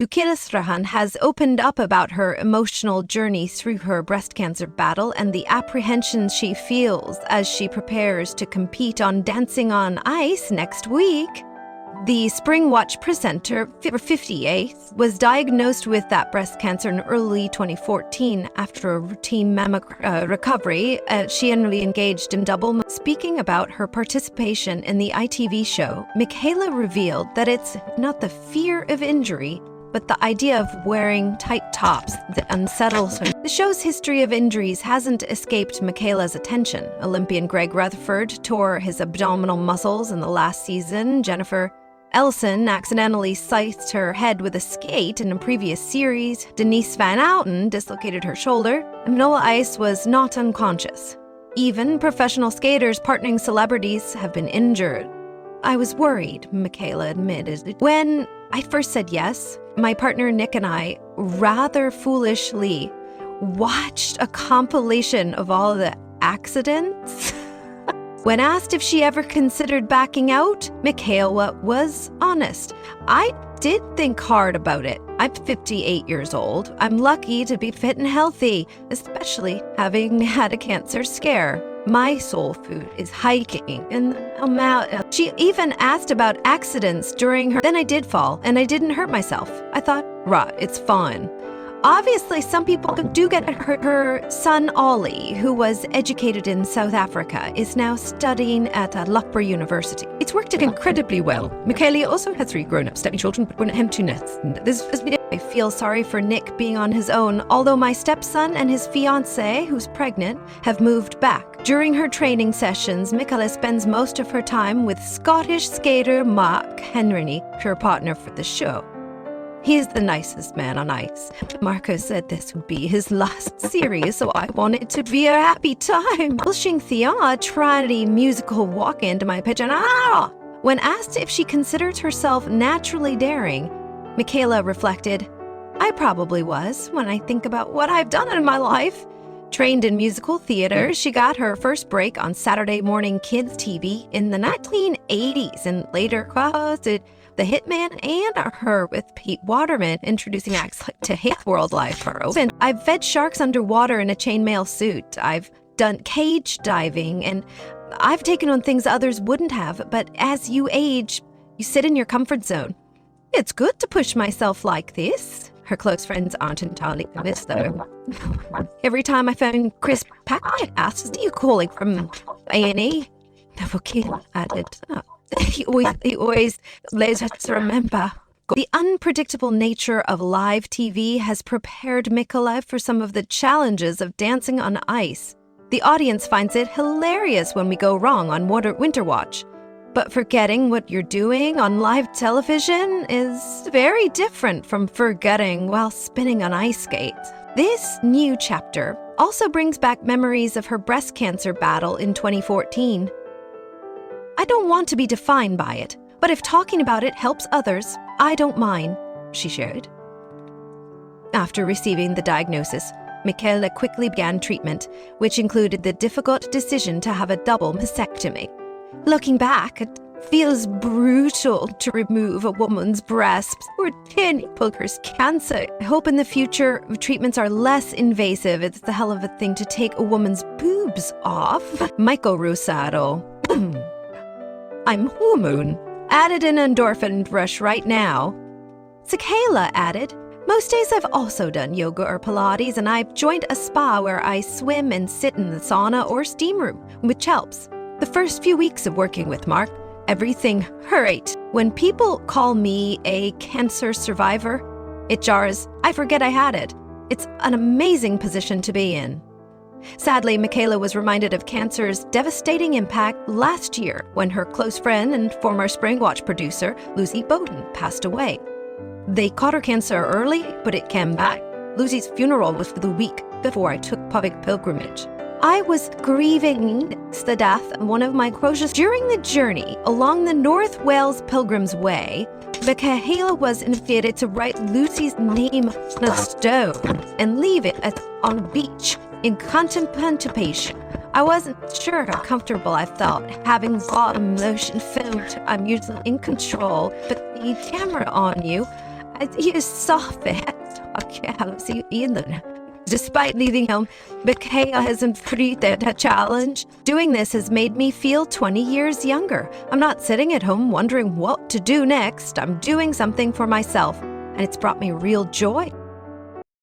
Michaela Strachan has opened up about her emotional journey through her breast cancer battle and the apprehension she feels as she prepares to compete on Dancing on Ice next week. The Springwatch presenter, 58, was diagnosed with that breast cancer in early 2014 after a routine mammogram recovery. She initially engaged in double. Speaking about her participation in the ITV show, Michaela revealed that it's not the fear of injury, but the idea of wearing tight tops that unsettles her. The show's history of injuries hasn't escaped Michaela's attention. Olympian Greg Rutherford tore his abdominal muscles in the last season. Jennifer Ellison accidentally sliced her head with a skate in a previous series. Denise Van Outen dislocated her shoulder. And Noah Ice was not unconscious. Even professional skaters partnering celebrities have been injured. I was worried, Michaela admitted. When I first said yes, my partner Nick and I rather foolishly watched a compilation of all the accidents. When asked if she ever considered backing out, Michaela was honest. I did think hard about it. I'm 58 years old. I'm lucky to be fit and healthy, especially having had a cancer scare. My soul food is hiking, and she even asked about accidents during her. Then I did fall, and I didn't hurt myself. I thought, right, it's fine. Obviously, some people do get hurt. Her son, Ollie, who was educated in South Africa, is now studying at Loughborough University. It's worked incredibly well. Michaela also has 3 grown-up stepchildren, but we're empty nest. I feel sorry for Nick being on his own, although my stepson and his fiancée, who's pregnant, have moved back. During her training sessions, Michaela spends most of her time with Scottish skater Mark Henry, her partner for the show. He's the nicest man on ice. Marco said this would be his last series, so I want it to be a happy time. Pushing Thea tried a musical walk into my pitch and when asked if she considered herself naturally daring, Michaela reflected, I probably was when I think about what I've done in my life. Trained in musical theater, she got her first break on Saturday morning kids TV in the 1980s and later crossed The Hitman and Her with Pete Waterman, introducing acts to hit world life. I've fed sharks underwater in a chainmail suit. I've done cage diving, and I've taken on things others wouldn't have. But as you age, you sit in your comfort zone. It's good to push myself like this. Her close friends aren't entirely convinced, though. Every time I phone Chris Packard asks, are you calling from A&E? Never kid added. He always lays us to remember. The unpredictable nature of live TV has prepared Michaela for some of the challenges of dancing on ice. The audience finds it hilarious when we go wrong on Winter Watch. But forgetting what you're doing on live television is very different from forgetting while spinning on ice skates. This new chapter also brings back memories of her breast cancer battle in 2014. I don't want to be defined by it, but if talking about it helps others, I don't mind, she shared. After receiving the diagnosis, Michaela quickly began treatment, which included the difficult decision to have a double mastectomy. Looking back, it feels brutal to remove a woman's breasts or Pulker's cancer. I hope in the future treatments are less invasive. It's the hell of a thing to take a woman's boobs off. Michael Rosado. I'm hormone. Added an endorphin rush right now. Sakayla added, most days I've also done yoga or Pilates, and I've joined a spa where I swim and sit in the sauna or steam room, which helps. The first few weeks of working with Mark, everything hurt. When people call me a cancer survivor, it jars. I forget I had it. It's an amazing position to be in. Sadly, Michaela was reminded of cancer's devastating impact last year when her close friend and former Springwatch producer, Lucy Bowden, passed away. They caught her cancer early, but it came back. Lucy's funeral was for the week before I took public pilgrimage. I was grieving the death of one of my closest. During the journey along the North Wales Pilgrim's Way, Michaela was invited to write Lucy's name on a stone and leave it on a beach in contemplation. I wasn't sure how comfortable I felt having bought a motion film. I'm usually in control, but the camera on you, You saw it. Despite leaving home, Michaela has completed a challenge. Doing this has made me feel 20 years younger. I'm not sitting at home wondering what to do next. I'm doing something for myself, and it's brought me real joy.